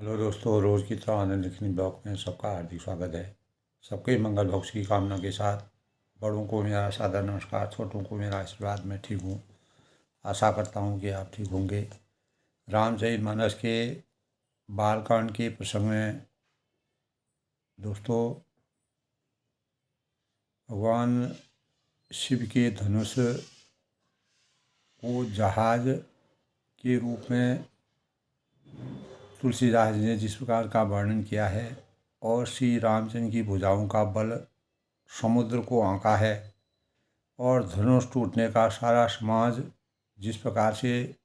Hello दोस्तों, रोज़ की तरह आनंद लिखनी ब्लॉग में सबका हार्दिक स्वागत है। सबके मंगल भविष्य की कामना के साथ बड़ों को मेरा सादर नमस्कार, छोटों को मेरा आशीर्वाद। मैं ठीक हूँ, आशा करता हूँ कि आप ठीक होंगे। रामचरितमानस के बालकांड के प्रसंग में दोस्तों, भगवान शिव के धनुष को जहाज के रूप में तुलसीदास जी ने जिस प्रकार का वर्णन किया है और श्री रामचंद्र की भुजाओं का बल समुद्र को आंका है और धनुष टूटने का सारा समाज जिस प्रकार से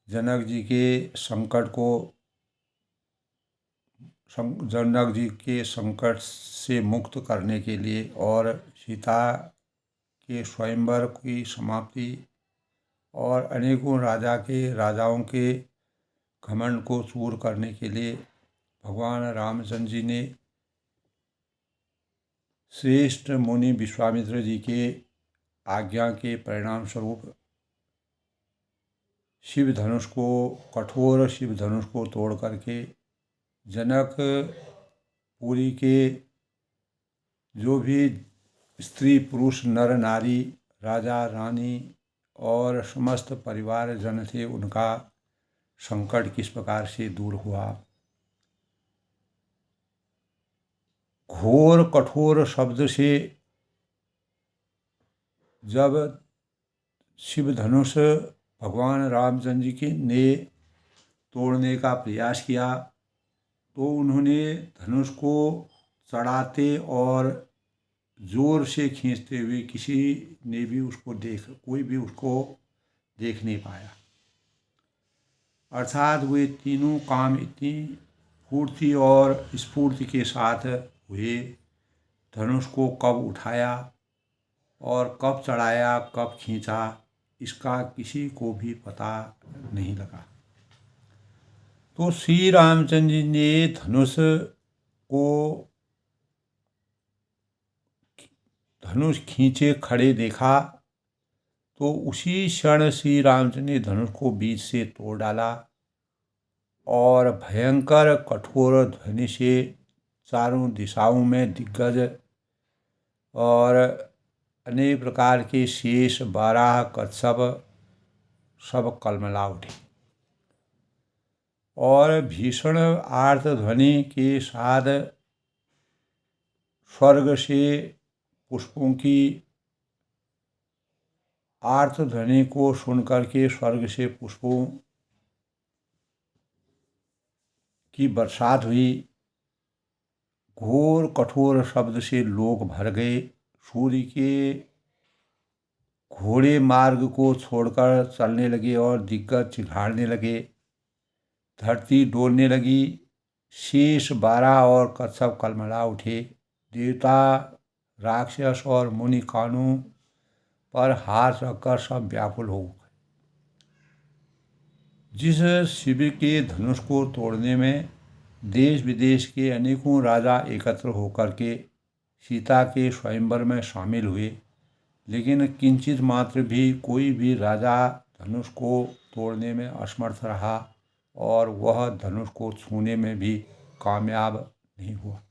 जनक जी के संकट को जनक जी के संकट से मुक्त करने के लिए और सीता के स्वयंवर की समाप्ति और अनेकों राजाओं के घमंड को चूर करने के लिए भगवान रामचंद्र जी ने श्रेष्ठ मुनि विश्वामित्र जी के आज्ञा के परिणाम स्वरूप कठोर शिव धनुष को तोड़ करके जनकपुरी के जो भी स्त्री पुरुष नर नारी राजा रानी और समस्त परिवार जन थे, उनका संकट किस प्रकार से दूर हुआ। घोर कठोर शब्द से जब शिव धनुष भगवान रामचंद्र जी के ने तोड़ने का प्रयास किया तो उन्होंने धनुष को चढ़ाते और जोर से खींचते हुए कोई भी उसको देख नहीं पाया। अर्थात वे तीनों काम इतनी फूर्ति और स्फूर्ति के साथ हुए, धनुष को कब उठाया और कब चढ़ाया कब खींचा इसका किसी को भी पता नहीं लगा। तो श्री रामचंद्र जी ने धनुष खींचे खड़े देखा तो उसी क्षण श्री रामचंद्र ने धनुष को बीच से तोड़ डाला और भयंकर कठोर ध्वनि से चारों दिशाओं में दिग्गज और अनेक प्रकार के शेष बारह कच्छप सब कलमला उठे और भीषण आर्त ध्वनि के साथ स्वर्ग से पुष्पों की आर्त ध्वनि को सुनकर के स्वर्ग से पुष्पों की बरसात हुई। घोर कठोर शब्द से लोग भर गए। सूर्य के घोड़े मार्ग को छोड़कर चलने लगे और दिग्गज चिघाड़ने लगे। धरती डोलने लगी। शेष 12 और कच्छप कलमला उठे। देवता राक्षस और मुनि कानों पर हाथ रखकर सब व्याकुल हो गए। जिस शिव के धनुष को तोड़ने में देश विदेश के अनेकों राजा एकत्र होकर के सीता के स्वयंवर में शामिल हुए, लेकिन किंचित मात्र भी कोई भी राजा धनुष को तोड़ने में असमर्थ रहा और वह धनुष को छूने में भी कामयाब नहीं हुआ।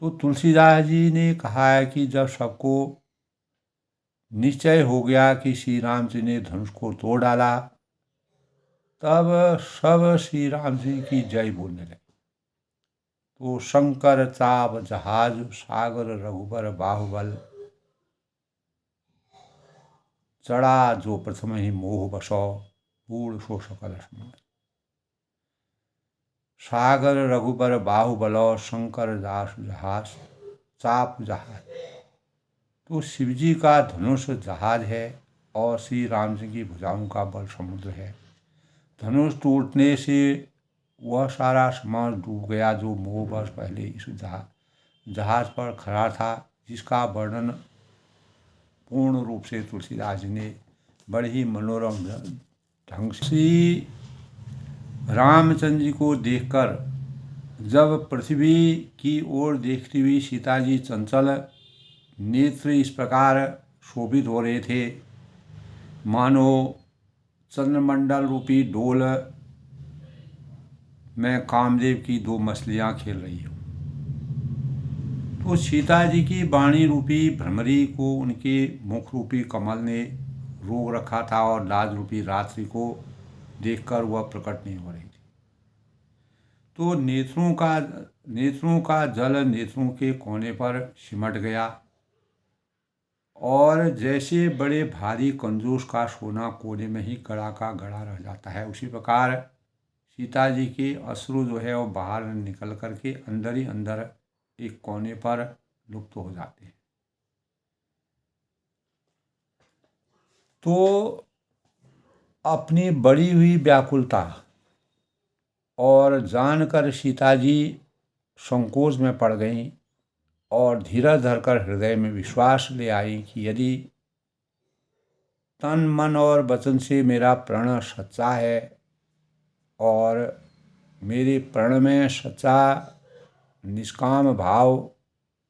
तो तुलसीदास जी ने कहा है कि जब सबको निश्चय हो गया कि श्री राम जी ने धनुष को तोड़ डाला, तब सब श्री राम जी की जय बोलने लगे। तो शंकर चाप जहाज सागर रघुबर बाहुबल, चढ़ा जो प्रथम ही मोह बसो पूर्ण सो सकल समाज। सागर रघुबर बाहुबलो शंकर दास जहाज चाप जहाज। तो शिवजी का धनुष जहाज है और श्री राम जी की भुजाओं का बल समुद्र है। धनुष टूटने से वह सारा समाज डूब गया जो मोहवश पहले इस जहाज पर खड़ा था, जिसका वर्णन पूर्ण रूप से तुलसीदास जी ने बड़े ही मनोरम ढंग से श्री रामचंद्र जी को देखकर जब पृथ्वी की ओर देखती हुई सीता जी चंचल नेत्र इस प्रकार शोभित हो रहे थे, मानो चंद्रमंडल रूपी डोल मैं कामदेव की 2 मछलियाँ खेल रही हूँ। तो सीता जी की वाणी रूपी भ्रमरी को उनके मुख रूपी कमल ने रोक रखा था और लाज रूपी रात्रि को देखकर वह प्रकट नहीं हो रही थी। तो नेत्रों का जल नेत्रों के कोने पर सिमट गया और जैसे बड़े भारी कंजूस का सोना कोने में ही गड़ा का गड़ा रह जाता है, उसी प्रकार सीता जी के अश्रु जो है वो बाहर निकल करके अंदर ही अंदर एक कोने पर लुप्त हो जाते हैं। तो अपनी बढ़ी हुई व्याकुलता और जानकर सीता जी संकोच में पड़ गईं और धीरज धरकर हृदय में विश्वास ले आई कि यदि तन मन और वचन से मेरा प्रण सच्चा है और मेरे प्रण में सच्चा निष्काम भाव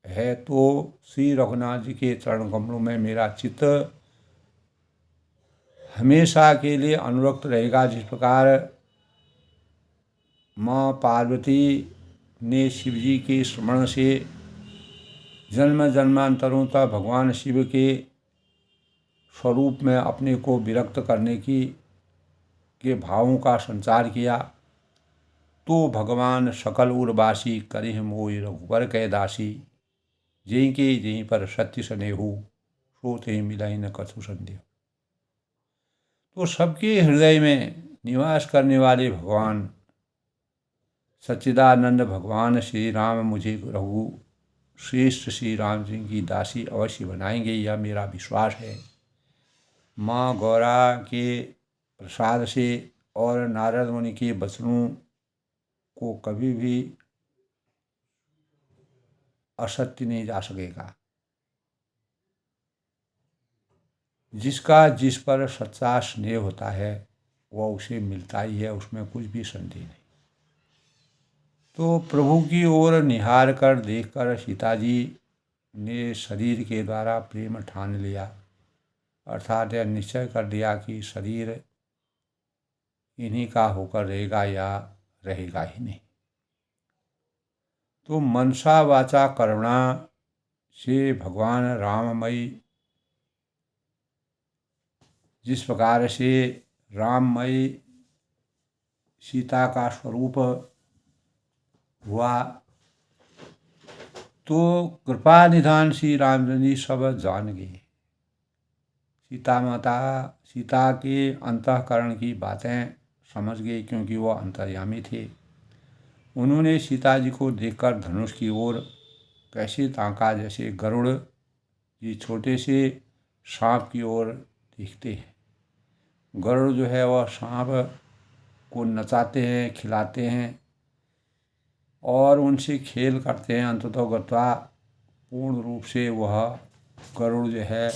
है तो श्री रघुनाथ जी के चरण कमलों में मेरा चित्त हमेशा के लिए अनुरक्त रहेगा। जिस प्रकार माँ पार्वती ने शिव जी के स्मरण से जन्म जन्मांतरों तक भगवान शिव के स्वरूप में अपने को विरक्त करने के भावों का संचार किया, तो भगवान सकल उर्वासी करिह मोहि रघुबर कै दासी, जेहि के जेहि पर सत्य स्नेहु सो तेहि मिलहि न कछु संदेह। तो सबके हृदय में निवास करने वाले भगवान सच्चिदानंद भगवान श्री राम मुझे रघु श्रेष्ठ श्री राम जी की दासी अवश्य बनाएंगे, यह मेरा विश्वास है। माँ गौरा के प्रसाद से और नारद मुनि के वचनों को कभी भी असत्य नहीं जा सकेगा। जिसका जिस पर सच्चा स्नेह होता है वह उसे मिलता ही है, उसमें कुछ भी संदेह नहीं। तो प्रभु की ओर निहार कर देखकर सीता जी ने शरीर के द्वारा प्रेम ठान लिया, अर्थात यह निश्चय कर दिया कि शरीर इन्हीं का होकर रहेगा या रहेगा ही नहीं। तो मनसा वाचा करुणा से भगवान राममयी जिस प्रकार से राममयी सीता का स्वरूप हुआ, तो कृपा निधान श्री रामचंद्र जी सब जान गए। सीता के अंतःकरण की बातें समझ गए, क्योंकि वो अंतर्यामी थे। उन्होंने सीता जी को देखकर धनुष की ओर कैसे ताका, जैसे गरुड़ जी छोटे से सांप की ओर देखते हैं। गरुड़ जो है वह सांप को नचाते हैं, खिलाते हैं और उनसे खेल करते हैं। अंततोगत्वा पूर्ण रूप से वह गरुड़ जो है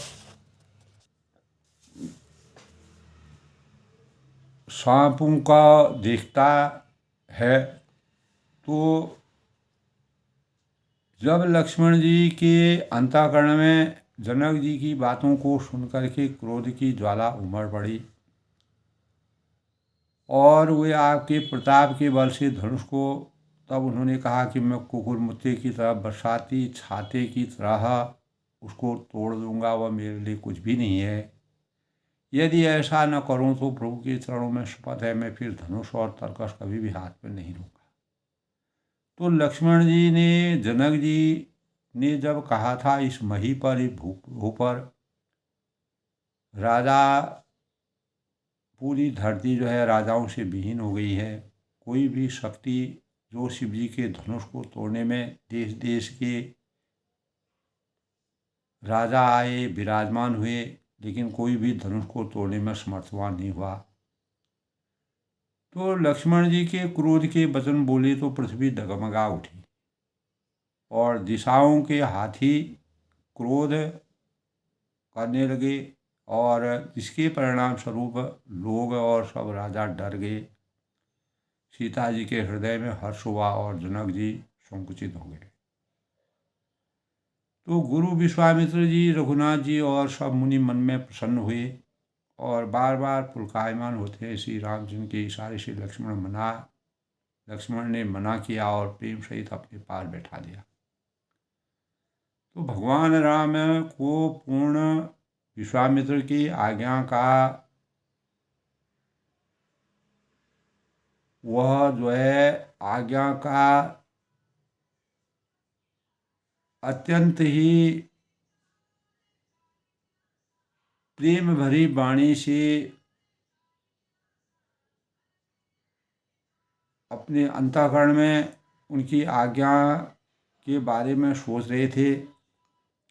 सांपों का देखता है। तो जब लक्ष्मण जी के अंतःकरण में जनक जी की बातों को सुनकर के क्रोध की ज्वाला उमड़ पड़ी और वे आपके प्रताप के बल से धनुष को, तब उन्होंने कहा कि मैं कुकुरमुत्ते की तरह बरसाती छाते की तरह उसको तोड़ दूंगा, वह मेरे लिए कुछ भी नहीं है। यदि ऐसा न करूं तो प्रभु के चरणों में शपथ है, मैं फिर धनुष और तरकस कभी भी हाथ में नहीं लूंगा। तो लक्ष्मण जी ने जनक जी ने जब कहा था इस मही पर, भू पर राजा, पूरी धरती जो है राजाओं से विहीन हो गई है। कोई भी शक्ति जो शिव जी के धनुष को तोड़ने में देश देश के राजा आए, विराजमान हुए, लेकिन कोई भी धनुष को तोड़ने में समर्थवान नहीं हुआ। तो लक्ष्मण जी के क्रोध के वचन बोले तो पृथ्वी डगमगा उठी और दिशाओं के हाथी क्रोध करने लगे और इसके परिणाम स्वरूप लोग और सब राजा डर गए। सीता जी के हृदय में हर्ष हुआ और जनक जी संकुचित हो गए। तो गुरु विश्वामित्र जी, रघुनाथ जी और सब मुनि मन में प्रसन्न हुए और बार बार पुलकायमान होते श्री रामचंद्र के इशारे से लक्ष्मण मना लक्ष्मण ने मना किया और प्रेम सहित अपने पास बैठा दिया। तो भगवान राम को पूर्ण विश्वामित्र की आज्ञा का वह जो है आज्ञा का अत्यंत ही प्रेम भरी वाणी से अपने अंतःकरण में उनकी आज्ञा के बारे में सोच रहे थे,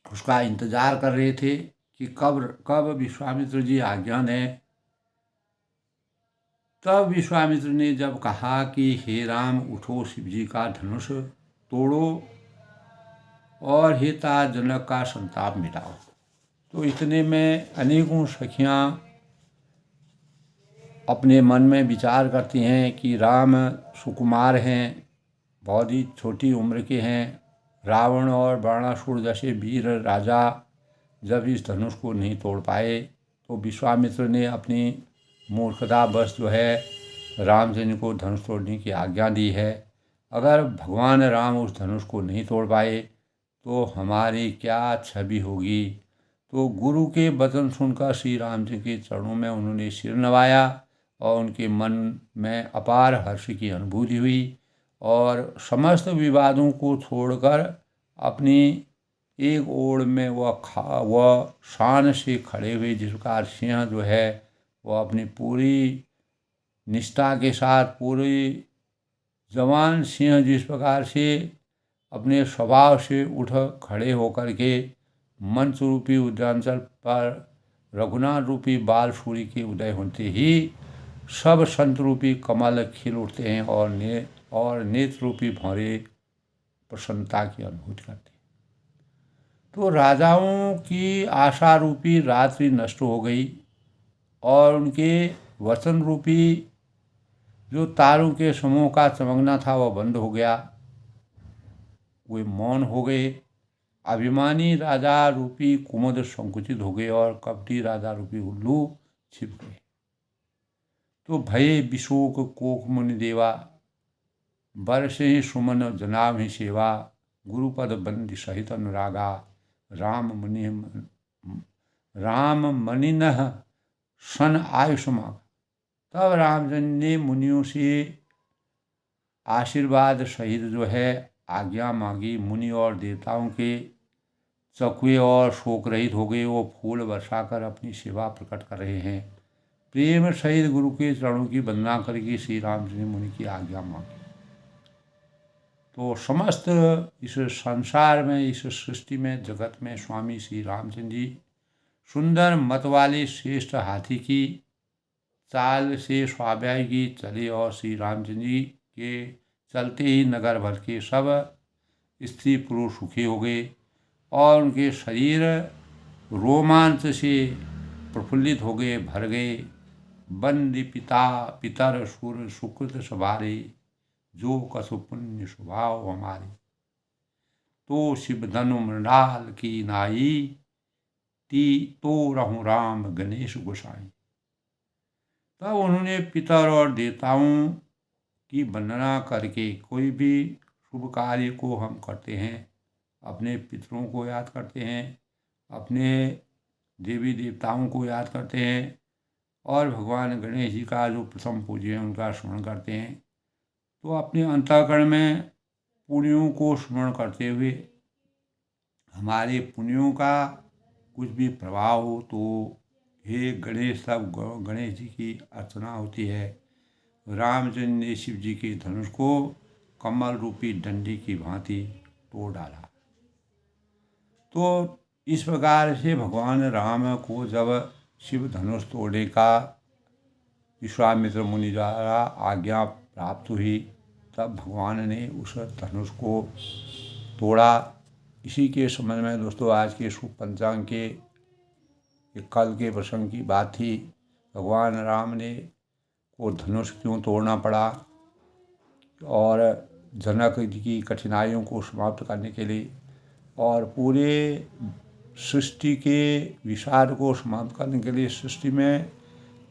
उसका इंतजार कर रहे थे कि कब कब विश्वामित्र जी आज्ञा दें। तब विश्वामित्र ने जब कहा कि हे राम उठो, शिव जी का धनुष तोड़ो और हे तात जनक का संताप मिटाओ, तो इतने में अनेकों सखियां अपने मन में विचार करती हैं कि राम सुकुमार हैं, बहुत ही छोटी उम्र के हैं। रावण और बाणासुर जैसे वीर राजा जब इस धनुष को नहीं तोड़ पाए, तो विश्वामित्र ने अपनी मूर्खतावश जो है रामचंद्र को धनुष तोड़ने की आज्ञा दी है। अगर भगवान राम उस धनुष को नहीं तोड़ पाए तो हमारी क्या छवि होगी। तो गुरु के वचन सुनकर श्री राम जी के चरणों में उन्होंने सिर नवाया और उनके मन में अपार हर्ष की अनुभूति हुई और समस्त विवादों को छोड़कर अपनी एक ओर में वह शान से खड़े हुए, जिस प्रकार सिंह जो है वह अपनी पूरी निष्ठा के साथ, पूरी जवान सिंह जिस प्रकार से अपने स्वभाव से उठ खड़े होकर के मंच रूपी उद्यानचल पर रघुनाथ रूपी बाल सूर्य के उदय होते ही सब संत रूपी कमल खिल उठते हैं और नेत्र रूपी भौरे प्रसन्नता की अनुभूति करते हैं। तो राजाओं की आशा रूपी रात्रि नष्ट हो गई और उनके वचन रूपी जो तारों के समूह का चमकना था वह बंद हो गया, वे मौन हो गए। अभिमानी राजा रूपी कुमुद संकुचित हो गए और कपटी राजा रूपी उल्लू छिप गए। तो भये विशोक कोक मुनि देवा, बरसे सुमन जनाभ ही सेवा, गुरुपद बंदी सहित अनुरागा, राम मनिन सन आयुष्मा। तब रामचंद्र ने मुनियों से आशीर्वाद सहित जो है आज्ञा मांगी। मुनि और देवताओं के चकुए और शोक रहित हो गए, वो फूल बरसाकर अपनी सेवा प्रकट कर रहे हैं। प्रेम सहित गुरु के चरणों की वंदना करके श्री रामचंद्र मुनि की आज्ञा मांगी। तो समस्त इस संसार में, इस सृष्टि में, जगत में स्वामी श्री रामचंद्र जी सुंदर मत वाले श्रेष्ठ हाथी की चाल से स्वाभाविकी चले और श्री रामचंद्र जी के चलते ही नगर भर के सब स्त्री पुरुष सुखी हो गए और उनके शरीर रोमांच से प्रफुल्लित हो गए, भर गए। बंदी पिता पितर सुर सुकृत सवारे, जो कसु पुण्य स्वभाव हमारे, तो शिव धनु मृणाल की नाई, ती तो रहूं राम गणेश गोसाई। तब उन्होंने पितर और देवताओं की वंदना करके, कोई भी शुभ कार्य को हम करते हैं, अपने पितरों को याद करते हैं, अपने देवी देवताओं को याद करते हैं और भगवान गणेश जी का जो प्रथम पूज्य है उनका स्मरण करते हैं, तो अपने अंतःकरण में पुण्यों को स्मरण करते हुए हमारे पुण्यों का कुछ भी प्रभाव हो तो हे गणेश, तब गणेश जी की अर्चना होती है। रामचंद्र ने शिव जी के धनुष को कमल रूपी डंडी की भांति तोड़ डाला। तो इस प्रकार से भगवान राम को जब शिव धनुष तोड़ने का विश्वामित्र मुनि द्वारा आज्ञा प्राप्त हुई, तब भगवान ने उस धनुष को तोड़ा। इसी के संबंध में दोस्तों आज के शुभ पंचांग के कल के प्रसंग की बात थी। भगवान राम ने को धनुष क्यों तोड़ना पड़ा और जनक जी की कठिनाइयों को समाप्त करने के लिए और पूरे सृष्टि के विषाद को समाप्त करने के लिए, सृष्टि में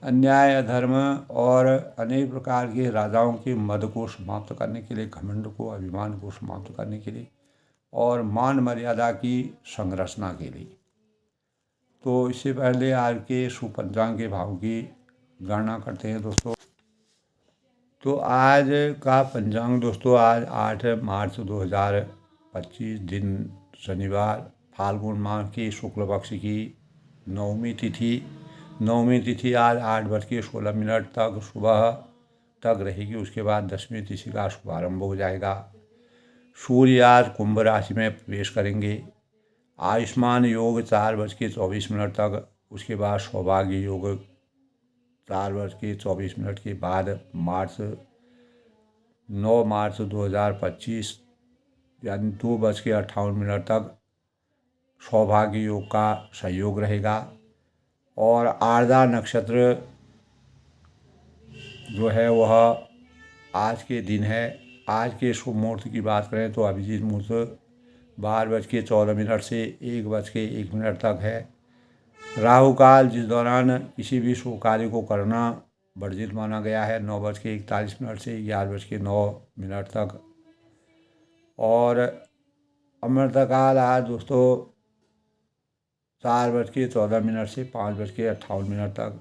अन्याय, अधर्म और अनेक प्रकार के राजाओं के मद को समाप्त करने के लिए, घमंड को, अभिमान को समाप्त करने के लिए और मान मर्यादा की संरचना के लिए। तो इससे पहले आज के सुपंचांग के भाव की गणना करते हैं दोस्तों। तो आज का पंचांग दोस्तों, आज 8 मार्च 2025 दिन शनिवार, फाल्गुन माह की शुक्ल पक्ष की नवमी तिथि आज 8:16 तक सुबह तक रहेगी। उसके बाद 10वीं तिथि का शुभारंभ हो जाएगा। सूर्य आज कुंभ राशि में प्रवेश करेंगे। आयुष्मान योग 4:24 तक, उसके बाद सौभाग्य योग 4:24 के बाद 9 मार्च 2025 यानी 2:58 तक सौभाग्य योग का सहयोग रहेगा। और आर्द्रा नक्षत्र जो है वह आज के दिन है। आज के शुभ मुहूर्त की बात करें तो अभिजीत मुहूर्त 12:14 से 1:01 तक है। राहु काल, जिस दौरान किसी भी शुभ कार्य को करना वर्जित माना गया है, 9:41 से 11:09 तक। और अमृत काल आज दोस्तों 4:14 से 5:58 तक।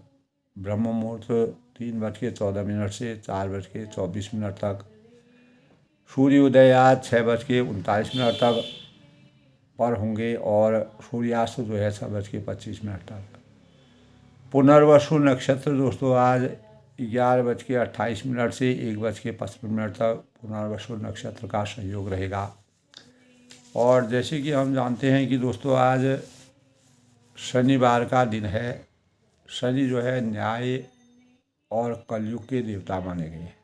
ब्रह्म मुहूर्त 3:14 से 4:24 तक। सूर्योदय आज 6:39 तक पर होंगे और सूर्यास्त जो है 6:25 तक। पुनर्वसु नक्षत्र दोस्तों आज 11:28 से 1:55 तक पुनर्वसु नक्षत्र का सहयोग रहेगा। और जैसे कि हम जानते हैं कि दोस्तों आज शनिवार का दिन है। शनि जो है न्याय और कलयुग के देवता माने गए हैं।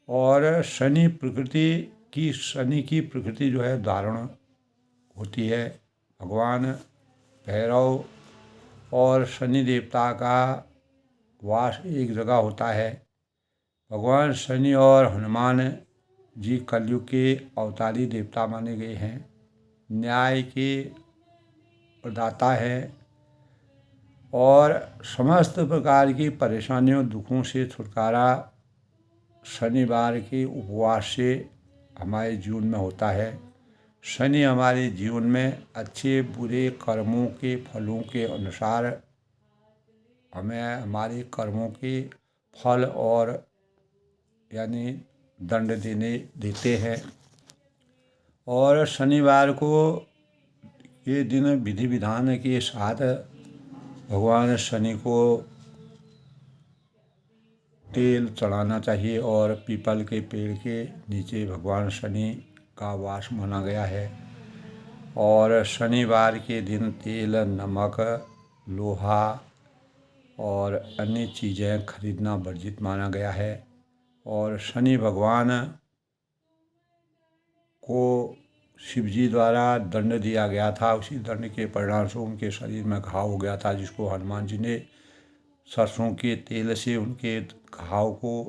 और शनि की प्रकृति जो है दारुण होती है। भगवान भैरव और शनि देवता का वास एक जगह होता है। भगवान शनि और हनुमान जी कलयुग के अवतारी देवता माने गए हैं। न्याय के प्रदाता है और समस्त प्रकार की परेशानियों, दुखों से छुटकारा शनिवार के उपवास से हमारे जीवन में होता है। शनि हमारे जीवन में अच्छे बुरे कर्मों के फलों के अनुसार हमें हमारे कर्मों के फल और यानी दंड देते हैं। और शनिवार को ये दिन विधि विधान के साथ भगवान शनि को तेल चढ़ाना चाहिए और पीपल के पेड़ के नीचे भगवान शनि का वास माना गया है। और शनिवार के दिन तेल, नमक, लोहा और अन्य चीज़ें खरीदना वर्जित माना गया है। और शनि भगवान को शिवजी द्वारा दंड दिया गया था। उसी दंड के परिणाम से उनके शरीर में घाव हो गया था, जिसको हनुमान जी ने सरसों के तेल से उनके घाव को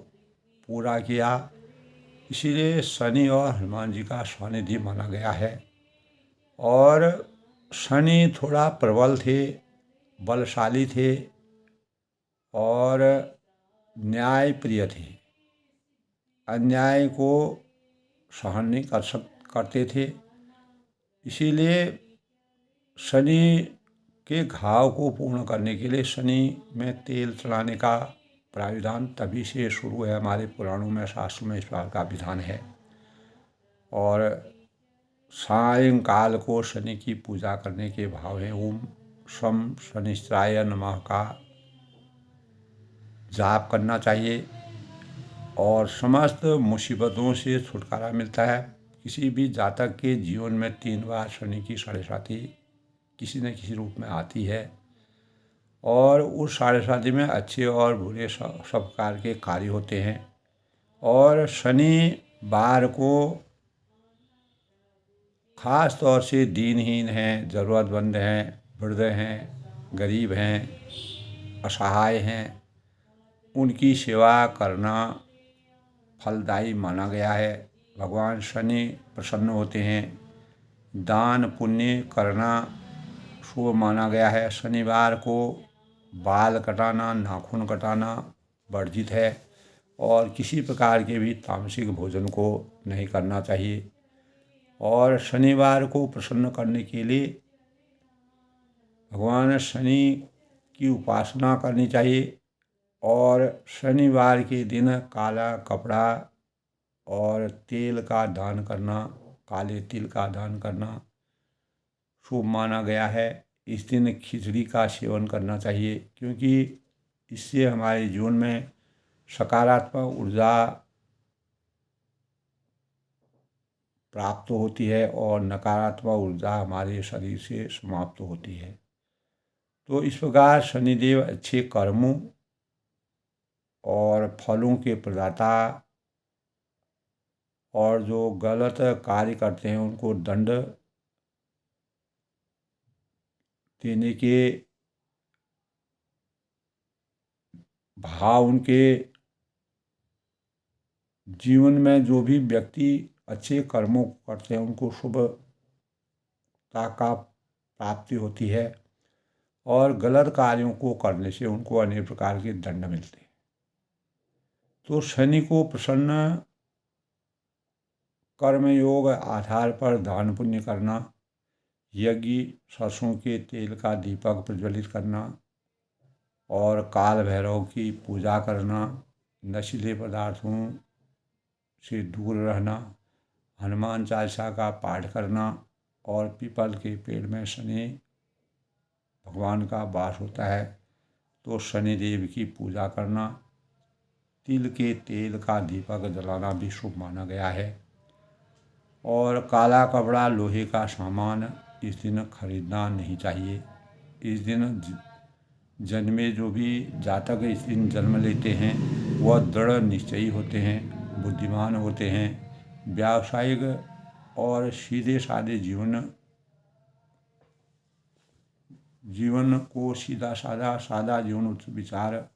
पूरा किया। इसीलिए शनि और हनुमान जी का सानिध्य माना गया है। और शनि थोड़ा प्रबल थे, बलशाली थे और न्याय प्रिय थे। अन्याय को सहन नहीं करते थे। इसीलिए शनि के घाव को पूर्ण करने के लिए शनि में तेल चढ़ाने का प्राविधान तभी से शुरू है। हमारे पुराणों में, शास्त्रों में इस प्रकार का विधान है। और सायंकाल को शनि की पूजा करने के भाव है। ओम शम शनिश्चराय नमः का जाप करना चाहिए और समस्त मुसीबतों से छुटकारा मिलता है। किसी भी जातक के जीवन में 3 बार शनि की साढ़ेसाती किसी न किसी रूप में आती है। और उस साढ़ेसाती में अच्छे और बुरे सब प्रकार के कार्य होते हैं। और शनिवार को ख़ास तौर से दीनहीन हैं, ज़रूरतमंद हैं, वृद्ध हैं, गरीब हैं, असहाय हैं, उनकी सेवा करना फलदायी माना गया है। भगवान शनि प्रसन्न होते हैं। दान पुण्य करना शुभ माना गया है। शनिवार को बाल कटाना, नाखून कटाना वर्जित है और किसी प्रकार के भी तामसिक भोजन को नहीं करना चाहिए। और शनिवार को प्रसन्न करने के लिए भगवान शनि की उपासना करनी चाहिए और शनिवार के दिन काला कपड़ा और तेल का दान करना, काले तिल का दान करना शुभ माना गया है। इस दिन खिचड़ी का सेवन करना चाहिए क्योंकि इससे हमारे जीवन में सकारात्मक ऊर्जा प्राप्त होती है और नकारात्मक ऊर्जा हमारे शरीर से समाप्त होती है। तो इस प्रकार शनिदेव अच्छे कर्मों और फलों के प्रदाता और जो गलत कार्य करते हैं उनको दंड देने के भाव, उनके जीवन में जो भी व्यक्ति अच्छे कर्मों करते हैं उनको शुभता का प्राप्ति होती है और गलत कार्यों को करने से उनको अनेक प्रकार के दंड मिलते हैं। तो शनि को प्रसन्न कर्मयोग आधार पर दान पुण्य करना, यज्ञ, सरसों के तेल का दीपक प्रज्वलित करना और काल भैरव की पूजा करना, नशीले पदार्थों से दूर रहना, हनुमान चालीसा का पाठ करना और पीपल के पेड़ में शनि भगवान का वास होता है तो शनिदेव की पूजा करना, तिल के तेल का दीपक जलाना भी शुभ माना गया है। और काला कपड़ा, लोहे का सामान इस दिन खरीदना नहीं चाहिए। इस दिन जन्मे जो भी जातक इस दिन जन्म लेते हैं वह दृढ़ निश्चयी होते हैं, बुद्धिमान होते हैं, व्यावसायिक और सीधे साधे जीवन को सादा जीवन उच्च विचार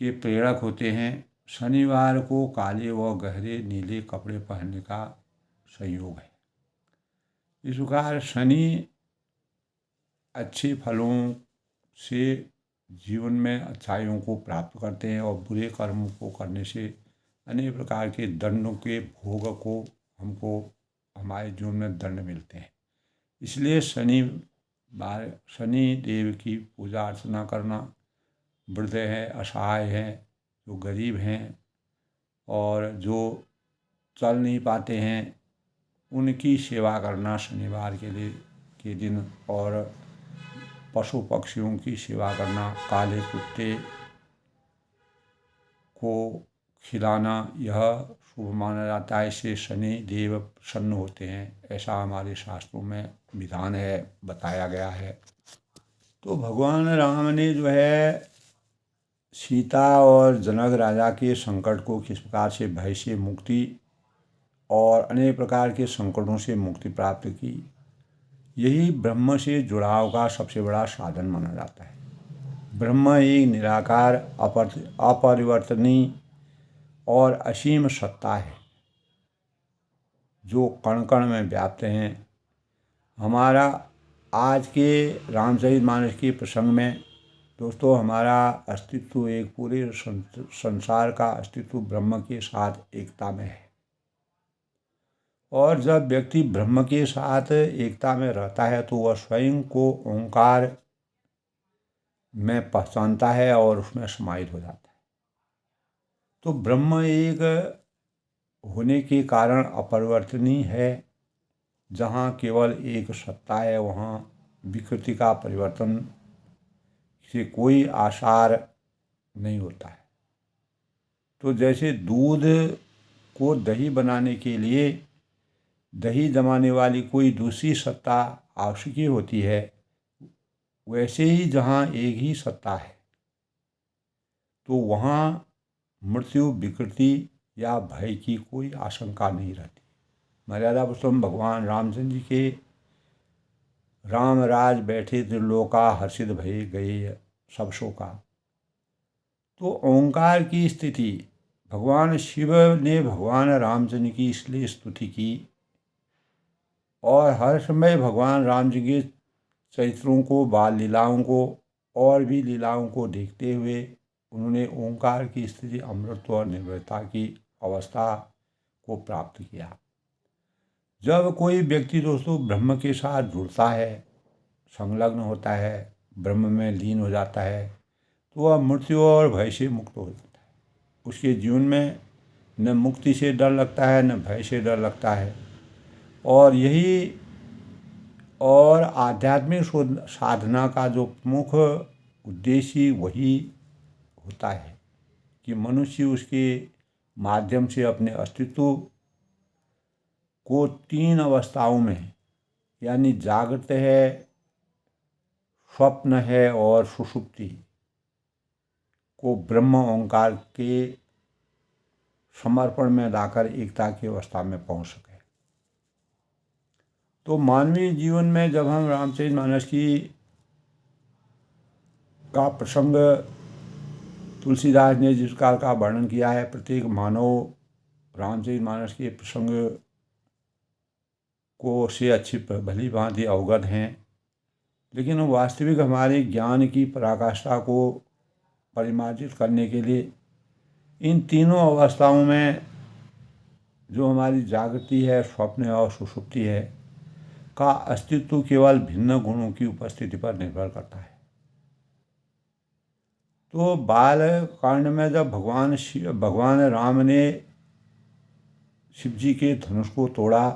के प्रेरक होते हैं। शनिवार को काले व गहरे नीले कपड़े पहनने का संयोग है। इस प्रकार शनि अच्छे फलों से जीवन में अच्छाइयों को प्राप्त करते हैं और बुरे कर्मों को करने से अनेक प्रकार के दंडों के भोग को हमको हमारे जीवन में दंड मिलते हैं। इसलिए शनि देव की पूजा अर्चना करना, वृद्ध हैं, असहाय हैं, जो गरीब हैं और जो चल नहीं पाते हैं उनकी सेवा करना शनिवार के दिन और पशु पक्षियों की सेवा करना, काले कुत्ते को खिलाना यह शुभ माना जाता है। इससे शनि देव प्रसन्न होते हैं, ऐसा हमारे शास्त्रों में विधान है, बताया गया है। तो भगवान राम ने जो है सीता और जनक राजा के संकट को किस प्रकार से भय से मुक्ति और अनेक प्रकार के संकटों से मुक्ति प्राप्त की, यही ब्रह्म से जुड़ाव का सबसे बड़ा साधन माना जाता है। ब्रह्म एक निराकार, अपरिवर्तनीय और असीम सत्ता है जो कण कण में व्याप्त हैं। हमारा आज के रामचरितमानस के प्रसंग में दोस्तों हमारा अस्तित्व एक पूरे संसार का अस्तित्व ब्रह्म के साथ एकता में है और जब व्यक्ति ब्रह्म के साथ एकता में रहता है तो वह स्वयं को ओंकार में पहचानता है और उसमें समाहित हो जाता है। तो ब्रह्म एक होने के कारण अपरिवर्तनीय है। जहाँ केवल एक सत्ता है वहाँ विकृति का परिवर्तन से कोई आसार नहीं होता है। तो जैसे दूध को दही बनाने के लिए दही जमाने वाली कोई दूसरी सत्ता आवश्यक होती है, वैसे ही जहाँ एक ही सत्ता है तो वहाँ मृत्यु, विकृति या भय की कोई आशंका नहीं रहती। मर्यादा पुरुषोत्तम भगवान रामचंद्र जी के राम राज बैठे त्रिलोका हर्षित भये गए सब शोका। तो ओंकार की स्थिति भगवान शिव ने भगवान रामचंद्र की इसलिए स्तुति की और हर समय भगवान राम जी के चरित्रों को, बाल लीलाओं को और भी लीलाओं को देखते हुए उन्होंने ओंकार की स्थिति अमृतत्व और निर्भयता की अवस्था को प्राप्त किया। जब कोई व्यक्ति दोस्तों ब्रह्म के साथ जुड़ता है, संलग्न होता है, ब्रह्म में लीन हो जाता है, तो वह मृत्यु और भय से मुक्त हो जाता है। उसके जीवन में न मुक्ति से डर लगता है, न भय से डर लगता है। और यही और आध्यात्मिक साधना का जो प्रमुख उद्देश्य वही होता है कि मनुष्य उसके माध्यम से अपने अस्तित्व को 3 अवस्थाओं में, यानी जागृत है, स्वप्न है और सुषुप्ति को ब्रह्म ओंकार के समर्पण में लाकर एकता की अवस्था में पहुंच सके। तो मानवीय जीवन में जब हम रामचरितमानस का प्रसंग तुलसीदास ने जिस काल का वर्णन किया है, प्रत्येक मानव रामचरितमानस के प्रसंग को से अच्छी भली भांति अवगत हैं, लेकिन वास्तविक हमारे ज्ञान की पराकाष्ठा को परिमार्जित करने के लिए इन तीनों अवस्थाओं में जो हमारी जागृति है, स्वप्न और सुषुप्ति है, का अस्तित्व केवल भिन्न गुणों की उपस्थिति पर निर्भर करता है। तो बाल कांड में जब भगवान राम ने शिव जी के धनुष को तोड़ा,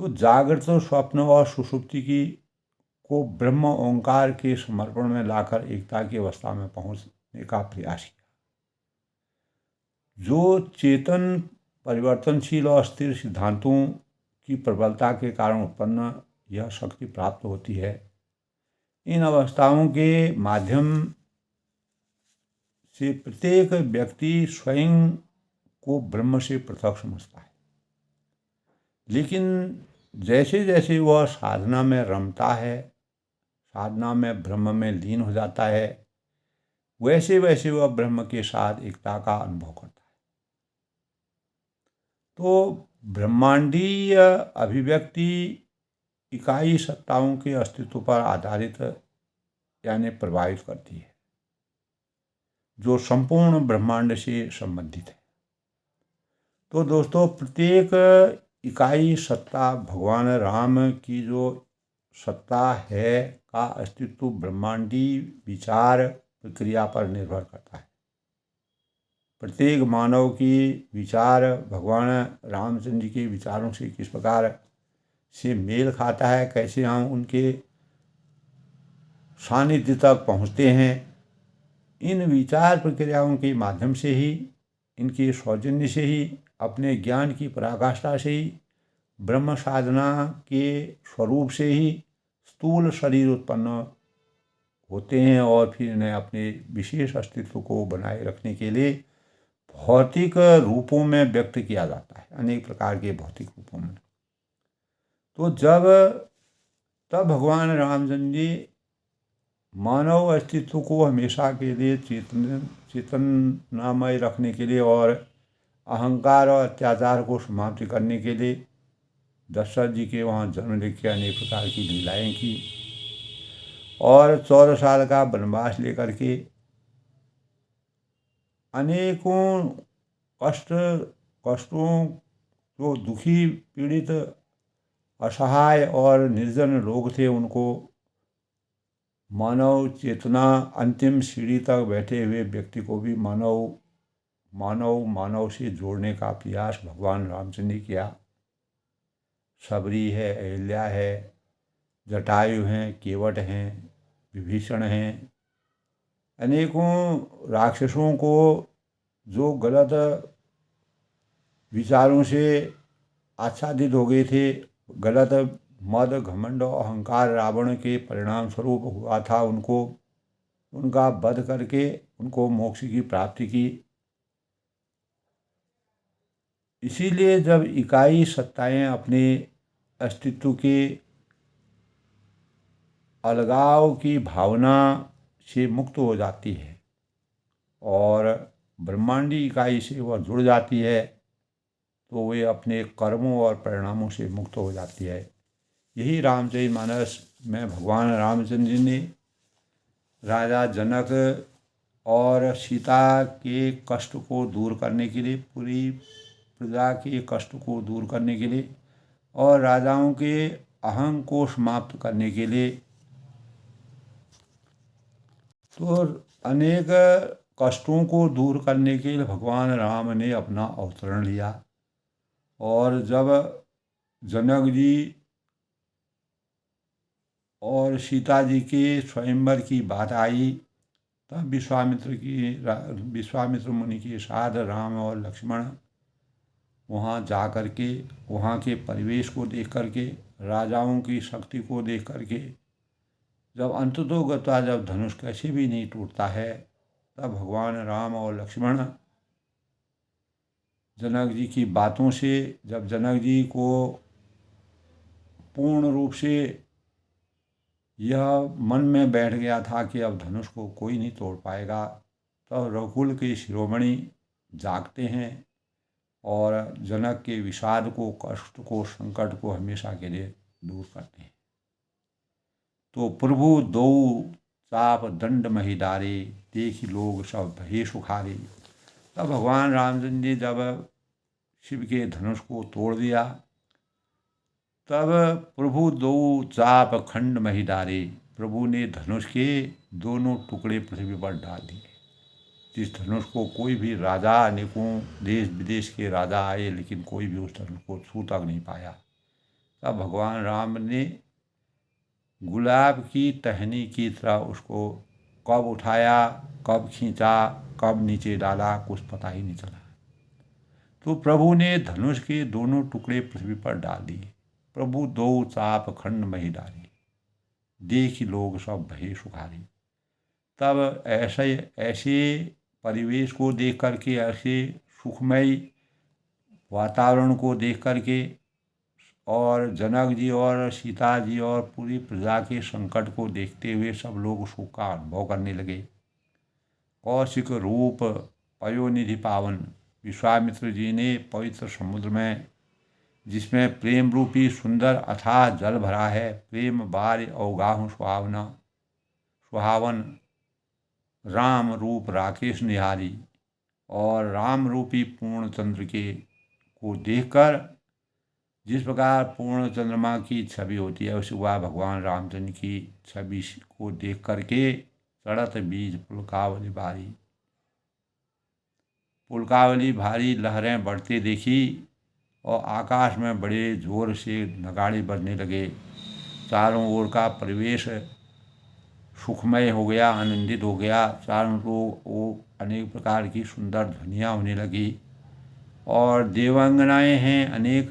तो जागृत, स्वप्न और सुषुप्ति को ब्रह्म ओंकार के समर्पण में लाकर एकता की अवस्था में पहुंचने का प्रयास किया। जो चेतन परिवर्तनशील और स्थिर सिद्धांतों की प्रबलता के कारण उत्पन्न यह शक्ति प्राप्त होती है, इन अवस्थाओं के माध्यम से प्रत्येक व्यक्ति स्वयं को ब्रह्म से पृथक समझता है। लेकिन जैसे जैसे वह साधना में रमता है, साधना में ब्रह्म में लीन हो जाता है, वैसे वैसे वह ब्रह्म के साथ एकता का अनुभव करता है। तो ब्रह्मांडीय अभिव्यक्ति इकाई सत्ताओं के अस्तित्व पर आधारित यानी प्रभावित करती है, जो संपूर्ण ब्रह्मांड से संबंधित है। तो दोस्तों, प्रत्येक इकाई सत्ता भगवान राम की जो सत्ता है का अस्तित्व ब्रह्मांडी विचार प्रक्रिया पर निर्भर करता है। प्रत्येक मानव की विचार भगवान रामचंद्र जी के विचारों से किस प्रकार से मेल खाता है, कैसे हम उनके सानिध्य तक पहुँचते हैं, इन विचार प्रक्रियाओं के माध्यम से ही, इनके सौजन्य से ही, अपने ज्ञान की पराकाष्ठा से ही, ब्रह्म साधना के स्वरूप से ही स्थूल शरीर उत्पन्न होते हैं और फिर इन्हें अपने विशेष अस्तित्व को बनाए रखने के लिए भौतिक रूपों में व्यक्त किया जाता है, अनेक प्रकार के भौतिक रूपों में। तो तब भगवान रामचंद्र जी मानव अस्तित्व को हमेशा के लिए चेतनामय रखने के लिए और अहंकार और अत्याचार को समाप्त करने के लिए दशरथ जी के वहाँ जन्म लेके अनेक प्रकार की लीलाएं की और 14 साल का वनवास लेकर के अनेकों कष्टों जो दुखी, पीड़ित, असहाय और निर्जन लोग थे, उनको मानव चेतना अंतिम सीढ़ी तक बैठे हुए व्यक्ति को भी मानव से जोड़ने का प्रयास भगवान रामचंद्र ने किया। सबरी है, अहिल्या है, जटायु हैं, केवट हैं, विभीषण हैं, अनेकों राक्षसों को जो गलत विचारों से आच्छादित हो गए थे, गलत मद, घमंड और अहंकार रावण के परिणाम स्वरूप हुआ था, उनका वध करके उनको मोक्ष की प्राप्ति की। इसीलिए जब इकाई सत्ताएं अपने अस्तित्व के अलगाव की भावना से मुक्त हो जाती है और ब्रह्मांडी इकाई से वह जुड़ जाती है, तो वे अपने कर्मों और परिणामों से मुक्त हो जाती है। यही रामचरितमानस में भगवान रामचंद्र जी ने राजा जनक और सीता के कष्ट को दूर करने के लिए, पूरी प्रजा के कष्ट को दूर करने के लिए और राजाओं के अहं को समाप्त करने के लिए तो अनेक कष्टों को दूर करने के लिए भगवान राम ने अपना अवतरण लिया। और जब जनक जी और सीता जी के स्वयंवर की बात आई तब विश्वामित्र मुनि के साथ राम और लक्ष्मण वहाँ जा कर के वहाँ के परिवेश को देख कर के, राजाओं की शक्ति को देख कर के, जब अंततोगत्वा जब धनुष कैसे भी नहीं टूटता है, तब भगवान राम और लक्ष्मण जनक जी की बातों से, जब जनक जी को पूर्ण रूप से यह मन में बैठ गया था कि अब धनुष को कोई नहीं तोड़ पाएगा, तब रघुकुल के शिरोमणि जागते हैं और जनक के विषाद को, कष्ट को, संकट को हमेशा के लिए दूर करते हैं। तो प्रभु दो चाप दंड महिदारे, देखी लोग सब भये सुखारे। तब भगवान रामचंद्र जी जब शिव के धनुष को तोड़ दिया, तब प्रभु दो चाप खंड महिदारे, प्रभु ने धनुष के दोनों टुकड़े पृथ्वी पर डाल दिए। जिस धनुष को कोई भी राजा, अनेकों देश विदेश के राजा आए लेकिन कोई भी उस धनुष को छू तक नहीं पाया। तब भगवान राम ने गुलाब की टहनी की तरह उसको कब उठाया, कब खींचा, कब नीचे डाला, कुछ पता ही नहीं चला। तो प्रभु ने धनुष के दोनों टुकड़े पृथ्वी पर डाल दिए। प्रभु दो चाप खंड मही डाली, देख लोग सब भये सुखारी। तब ऐसे परिवेश को देख करके, ऐसे सुखमय वातावरण को देख करके और जनक जी और सीता जी और पूरी प्रजा के संकट को देखते हुए सब लोग सुख का अनुभव करने लगे। कौशिक रूप पयोनिधि पावन, विश्वामित्र जी ने पवित्र समुद्र में, जिसमें प्रेम रूपी सुंदर अथाह जल भरा है, प्रेम बार अवगाह सुहावन, राम रूप राकेश निहारी, और राम रूपी पूर्ण चंद्र के को देखकर, जिस प्रकार पूर्ण चंद्रमा की छवि होती है उसी वह भगवान रामचंद्र की छवि को देख करके चढ़त बीज पुलकावली भारी लहरें बढ़ते देखी और आकाश में बड़े जोर से नगाड़े बजने लगे। चारों ओर का परिवेश सुखमय हो गया, आनंदित हो गया। चारों ओर अनेक प्रकार की सुंदर ध्वनियाँ होने लगी और देवांगनाएं हैं, अनेक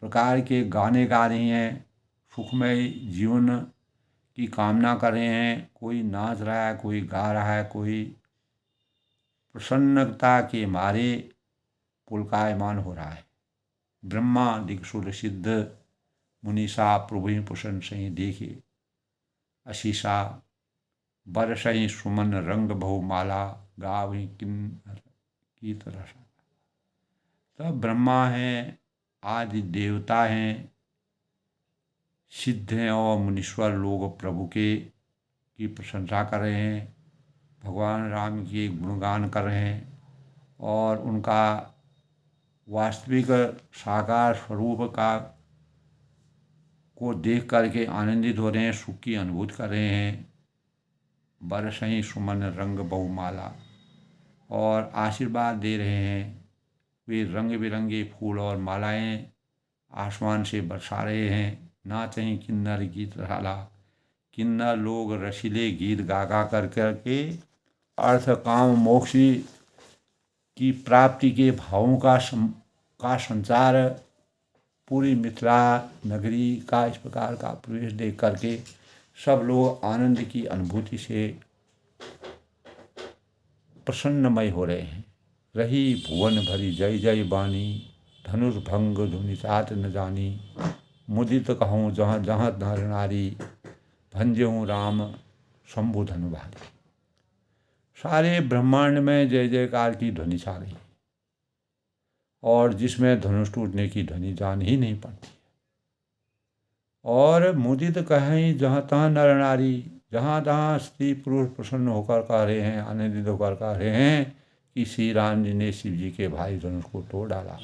प्रकार के गाने गा रही हैं, सुखमय जीवन की कामना कर रहे हैं। कोई नाच रहा है, कोई गा रहा है, कोई प्रसन्नता के मारे पुलकायमान हो रहा है। ब्रह्मा दिक्सुर सिद्ध मुनीषा प्रभु पुष्ण सही देखे, अशीषा बरसही सुमन रंग बहुमाला, गावही किन्नर की तरह। तब ब्रह्मा हैं, आदि देवता हैं, सिद्ध हैं और मुनीश्वर लोग प्रभु की प्रशंसा कर रहे हैं, भगवान राम की गुणगान कर रहे हैं और उनका वास्तविक साकार स्वरूप को देख करके आनंदित हो रहे हैं, सुख की अनुभूति कर रहे हैं। बरसही सुमन रंग बहुमाला, और आशीर्वाद दे रहे हैं। वे रंग बिरंगे फूल और मालाएं आसमान से बरसा रहे हैं। नाचहीं किन्नर गीत रहाला, किन्नर लोग रसीले गीत गा गा कर करके अर्थ काम मोक्ष की प्राप्ति के भावों का संचार पूरी मिथिला नगरी का इस प्रकार का प्रवेश देख करके सब लोग आनंद की अनुभूति से प्रसन्नमय हो रहे हैं। रही भुवन भरी जय जय बानी, धनुष भंग धुनि चात न जानी, मुदित कहूँ जहाँ जहाँ नर नारी, भंजहूँ राम शंभु धनु भारी। सारे ब्रह्मांड में जय जयकार की ध्वनि छा रही और जिसमें धनुष टूटने की ध्वनि जान ही नहीं पड़ती। और मुदित कहें जहाँ तहाँ नर नारी, जहाँ तहाँ स्त्री पुरुष प्रसन्न होकर कह रहे हैं, आनंदित होकर कह रहे हैं कि श्री राम जी ने शिव जी के भाई धनुष को तोड़ डाला।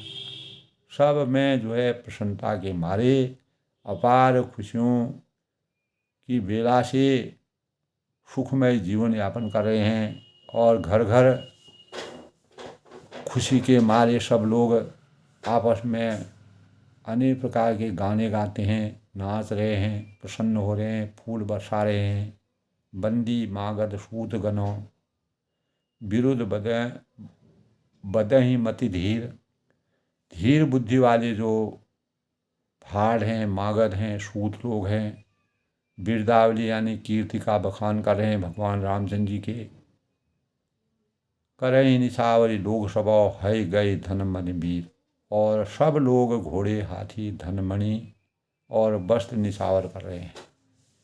सब में जो है प्रसन्नता के मारे अपार खुशियों की बेला से सुखमय जीवन यापन कर रहे हैं। और घर घर खुशी के मारे सब लोग आपस में अनेक प्रकार के गाने गाते हैं, नाच रहे हैं, प्रसन्न हो रहे हैं, फूल बरसा रहे हैं। बंदी मागध सूत गनो विरुद्ध बदहि मति धीर। धीर बुद्धि वाले जो फाड़ हैं, मागध हैं, सूत लोग हैं, बिरदावली यानी कीर्ति का बखान कर रहे हैं भगवान रामचंद्र जी के। करें निशावरी लोग स्वभाव है गए धन मन वीर। और सब लोग घोड़े हाथी धनमणि और वस्त्र निशावर कर रहे हैं,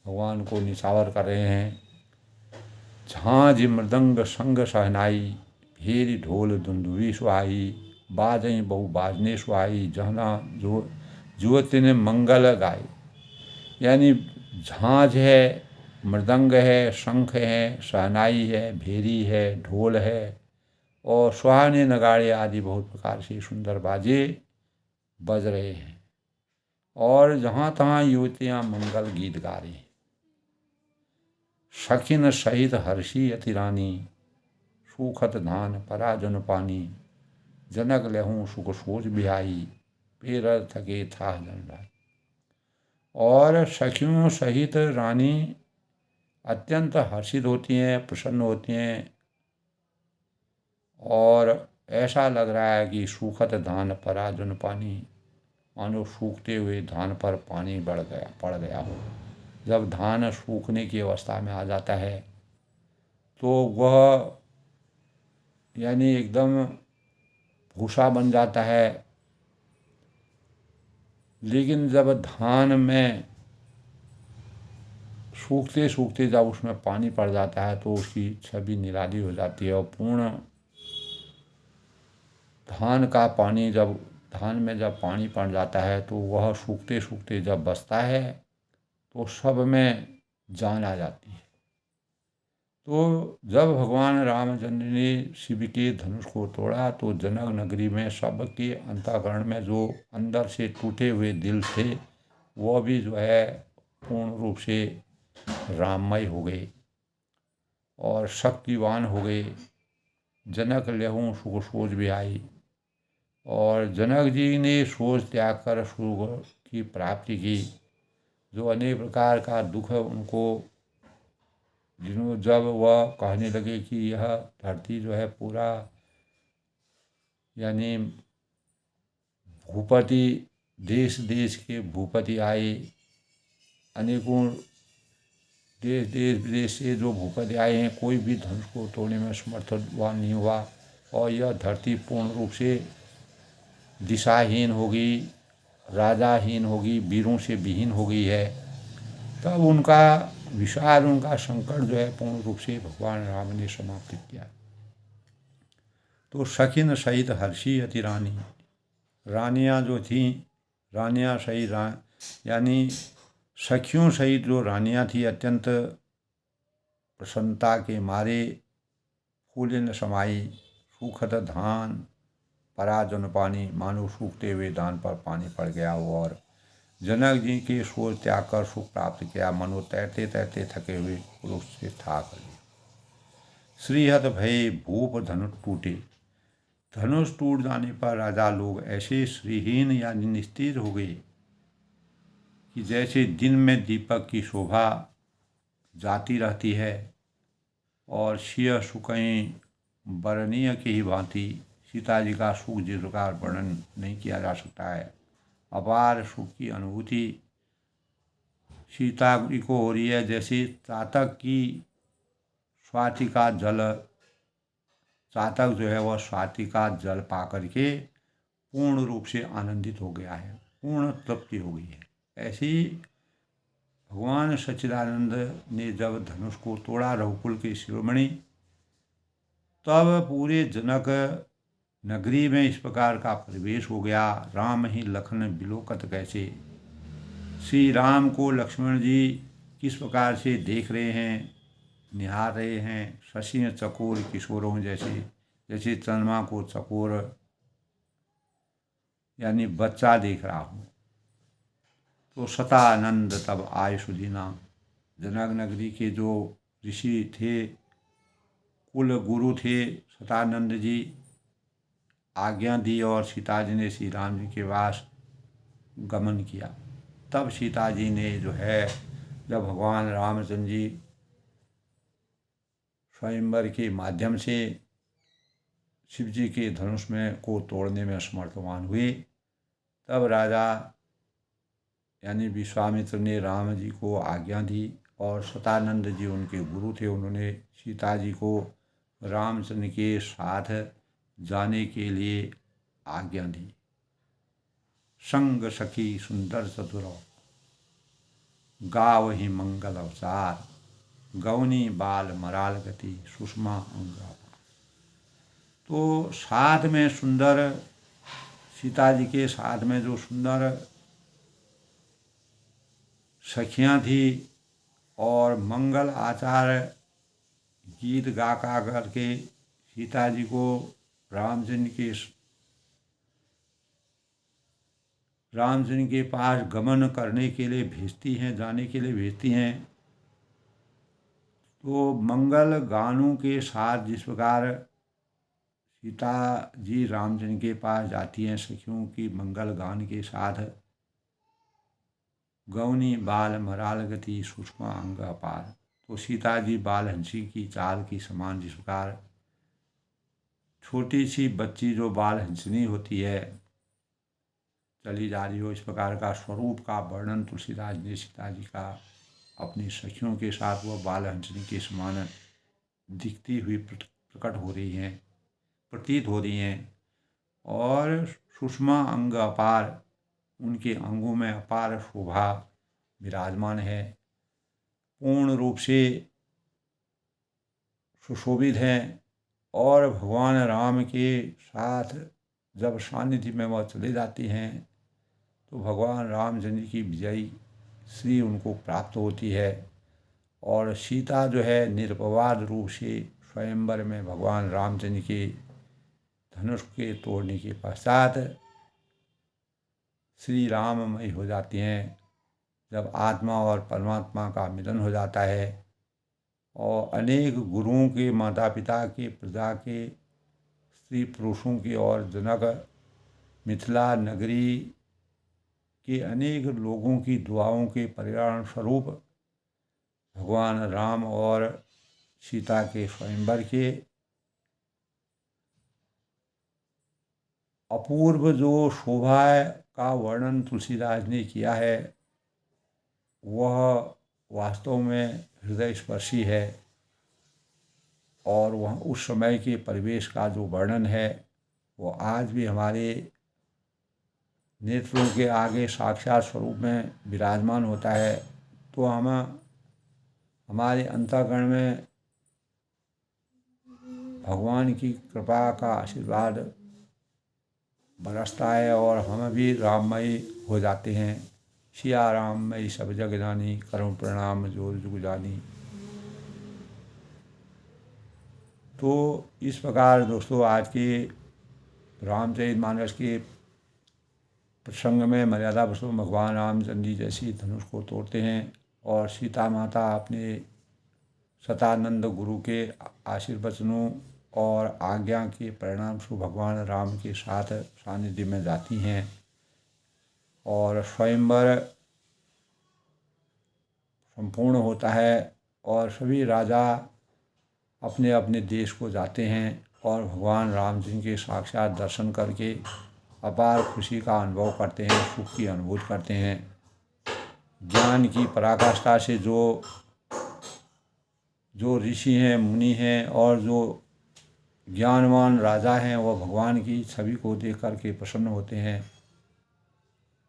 भगवान को निशावर कर रहे हैं। झांझ मृदंग संग सहनाई, भेरी ढोल दुंदुवी सुहाई। बाजई बहु बाजने सुहाई, जहना जो जुवती ने मंगल गाई। यानी झांझ है, मृदंग है, शंख है, सहनाई है, भेरी है, ढोल है और सुहाने नगाड़े आदि बहुत प्रकार से सुंदर बाजे बज रहे हैं। और जहाँ तहाँ युवतियाँ मंगल गीत गा रही हैं। सखिन सहित हर्षी अति रानी, सूखत धान पराजन पानी। जनक लहूँ सुख सोच बिहाई, पेरर थके था जनराई। और सखियों सहित रानी अत्यंत हर्षित होती हैं, प्रसन्न होती हैं और ऐसा लग रहा है कि सूखत धान पराजन पानी, मानो सूखते हुए धान पर पानी पड़ गया हो। जब धान सूखने की अवस्था में आ जाता है तो वह यानी एकदम भूसा बन जाता है। लेकिन जब धान में सूखते सूखते जब उसमें पानी पड़ जाता है तो उसकी छवि निराली हो जाती है। और पूर्ण धान का पानी जब धान में जब पानी पड़ जाता है तो वह सूखते सूखते जब बचता है तो सब में जान आ जाती है। तो जब भगवान रामचंद्र ने शिव के धनुष को तोड़ा तो जनक नगरी में सबके अंतःकरण में जो अंदर से टूटे हुए दिल थे वह भी जो है पूर्ण रूप से राममय हो गए और शक्तिवान हो गए। जनक लेहूँ सुख सोच भी आई और जनक जी ने सोच त्याग कर सुख की प्राप्ति की। जो अनेक प्रकार का दुख उनको जिन्हों जब वह कहने लगे कि यह धरती जो है पूरा यानी भूपति देश देश के भूपति आए, अनेकों देश देश विदेश से जो भूपति आए हैं, कोई भी धनुष को तोड़ने में समर्थवान नहीं हुआ और यह धरती पूर्ण रूप से दिशाहीन होगी, राजाहीन होगी, वीरों से विहीन हो गई है। तब उनका विशाल उनका संकट जो है पूर्ण रूप से भगवान राम ने समाप्त किया। तो सखिन सहित हर्षी अति रानी, रानियाँ जो थीं, रानियाँ सहित यानी सखियों सहित जो रानियाँ थी अत्यंत प्रसन्नता के मारे फूलिन समाई। सूखत धान पराजन पानी, मानो सूखते हुए धान पर पानी पड़ गया हो। और जनक जी के सोच त्याग कर सुख प्राप्त किया, मनो तैरते तैरते थके हुए पुरुष से था कर लिया। श्रीहत भय भूप धनुष टूटे, धनुष टूट जाने पर राजा लोग ऐसे श्रीहीन यानी निस्तेज हो गए कि जैसे दिन में दीपक की शोभा जाती रहती है और शिय सुकई वर्णीय की ही भांति सीता जी का सुख जिस प्रकार वर्णन नहीं किया जा सकता है। अपार सुख की अनुभूति सीता जी को हो रही है, जैसे चातक की स्वाति का जल, चातक जो है वह स्वाति का जल पा करके पूर्ण रूप से आनंदित हो गया है, पूर्ण तृप्ति हो गई है। ऐसी भगवान सच्चिदानंद ने जब धनुष को तोड़ा रघुकुल के शिरोमणि, तब पूरे जनक नगरी में इस प्रकार का परिवेश हो गया। राम ही लखन बिलोकत कैसे, श्री राम को लक्ष्मण जी किस प्रकार से देख रहे हैं, निहार रहे हैं, शशि चकोर किशोरों जैसे, जैसे चंद्रमा को चकोर यानी बच्चा देख रहा हूँ। तो सतानंद तब आय सुदीना, जनक नगरी के जो ऋषि थे, कुल गुरु थे सतानंद जी, आज्ञा दी और सीता जी ने श्री राम जी के पास गमन किया। तब सीता जी ने जो है, जब भगवान रामचंद्र जी स्वयंवर के माध्यम से शिव जी के धनुष में को तोड़ने में असमर्थवान हुए, तब राजा यानी विश्वामित्र ने राम जी को आज्ञा दी और सतानंद जी उनके गुरु थे, उन्होंने सीता जी को रामचंद्र के साथ जाने के लिए आज्ञा दी। संग सखी सुंदर चतुर गावहि मंगल अवतार, गौनी बाल मराल गति सुषमा अंगा। तो साथ में सुंदर, सीता जी के साथ में जो सुंदर सखियाँ थी और मंगल आचार गीत गा गा करके सीता जी को रामचंद्र के पास गमन करने के लिए भेजती हैं, जाने के लिए भेजती हैं। तो मंगल गानों के साथ जिस प्रकार सीता जी रामचंद्र के पास जाती हैं सखियों की मंगल गान के साथ, गौनी बाल मराल गति सुषमा अंग अपार, तो सीता जी बाल हंसी की चाल की समान जिस प्रकार छोटी सी बच्ची जो बाल हंसनी होती है चली जा रही हो, इस प्रकार का स्वरूप का वर्णन तुलसीदास ने सीता जी का अपनी सखियों के साथ वह बाल हंसनी के समान दिखती हुई प्रकट हो रही हैं, प्रतीत हो रही हैं। और सुषमा अंग अपार, उनके अंगों में अपार शोभा विराजमान है, पूर्ण रूप से सुशोभित हैं। और भगवान राम के साथ जब सानिध्य में वह चले जाती हैं तो भगवान रामचंद्र की विजयी श्री उनको प्राप्त होती है। और सीता जो है निरपवाद रूप से स्वयंवर में भगवान रामचंद्र के धनुष के तोड़ने के पश्चात श्री राममय हो जाती हैं। जब आत्मा और परमात्मा का मिलन हो जाता है और अनेक गुरुओं के, माता पिता के, प्रजा के, स्त्री पुरुषों के और जनक मिथिला नगरी के अनेक लोगों की दुआओं के परिणाम स्वरूप भगवान राम और सीता के स्वयंवर के अपूर्व जो शोभा का वर्णन तुलसीदास ने किया है वह वास्तव में हृदय स्पर्शी है। और वह उस समय के परिवेश का जो वर्णन है वो आज भी हमारे नेत्रों के आगे साक्षात स्वरूप में विराजमान होता है। तो हम हमारे अंतःकरण में भगवान की कृपा का आशीर्वाद बरसता है और हम भी राममय हो जाते हैं। सिया राममय सब जग जानी, करुण प्रणाम जोर जुग जानी। तो इस प्रकार दोस्तों आज के रामचरितमानस के प्रसंग में मर्यादा पुरुषोत्तम भगवान रामचंद्र जी जैसी धनुष को तोड़ते हैं और सीता माता अपने सतानंद गुरु के आशीर्वचनों और आज्ञा के परिणाम स्वरूप भगवान राम के साथ सानिध्य में जाती हैं और स्वयंवर संपूर्ण होता है और सभी राजा अपने अपने देश को जाते हैं और भगवान राम जी के साक्षात दर्शन करके अपार खुशी का अनुभव करते हैं, सुख की अनुभूति करते हैं। ज्ञान की पराकाष्ठा से जो ऋषि हैं, मुनि हैं और जो ज्ञानवान राजा हैं वह भगवान की छवि को देख करके प्रसन्न होते हैं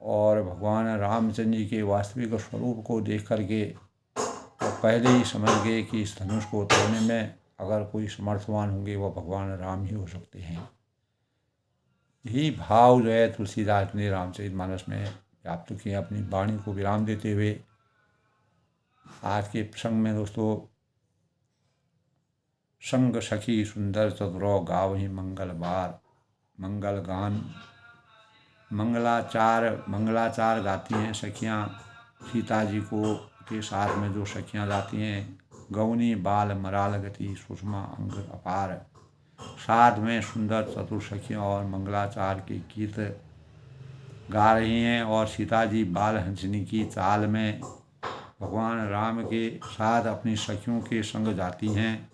और भगवान रामचंद्र जी के वास्तविक स्वरूप को देख करके पहले ही समझ गए कि इस धनुष को तोड़ने में अगर कोई समर्थवान होंगे वह भगवान राम ही हो सकते हैं। यही भाव जो है तुलसीदास ने रामचरितमानस में व्याप्त किए। अपनी वाणी को विराम देते हुए आज के प्रसंग में दोस्तों, संग सखी सुंदर चतुरो गावहीं मंगल बार, मंगल गान मंगलाचार गाती हैं सखियाँ सीता जी को के साथ में। जो सखियाँ गाती हैं, गौनी बाल मराल गति सुषमा अंग अपार। साथ में सुंदर चतुर सखियाँ और मंगलाचार के गीत गा रही हैं और सीता जी बाल हंसनी की चाल में भगवान राम के साथ अपनी सखियों के संग जाती हैं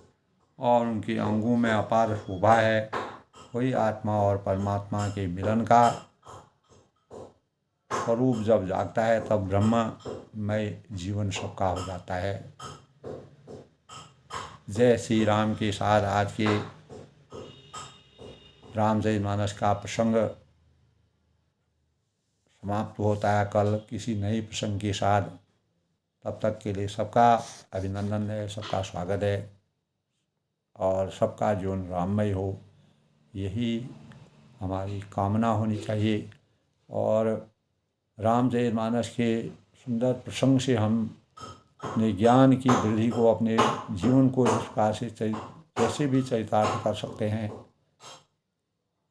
और उनके अंगों में अपार शोभा है। वही आत्मा और परमात्मा के मिलन का स्वरूप जब जागता है तब ब्रह्ममय जीवन सबका हो जाता है। जय श्री राम के साथ आज के रामचरितमानस का प्रसंग समाप्त होता है। कल किसी नए प्रसंग के साथ, तब तक के लिए सबका अभिनंदन है, सबका स्वागत है और सबका जीवन राममय हो, यही हमारी कामना होनी चाहिए। और रामचरितमानस के सुंदर प्रसंग से हम अपने ज्ञान की वृद्धि को, अपने जीवन को जिस प्रकार से जैसे भी चरितार्थ कर सकते हैं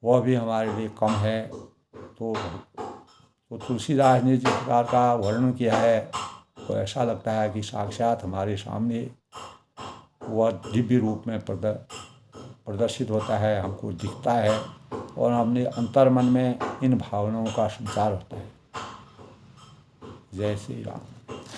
वह भी हमारे लिए कम है। तो तुलसीदास ने जिस प्रकार का वर्णन किया है तो ऐसा लगता है कि साक्षात हमारे सामने वह दिव्य रूप में प्रदर्शित होता है, हमको दिखता है और हमने अंतर्मन में इन भावनाओं का संचार होता है। जय श्री राम।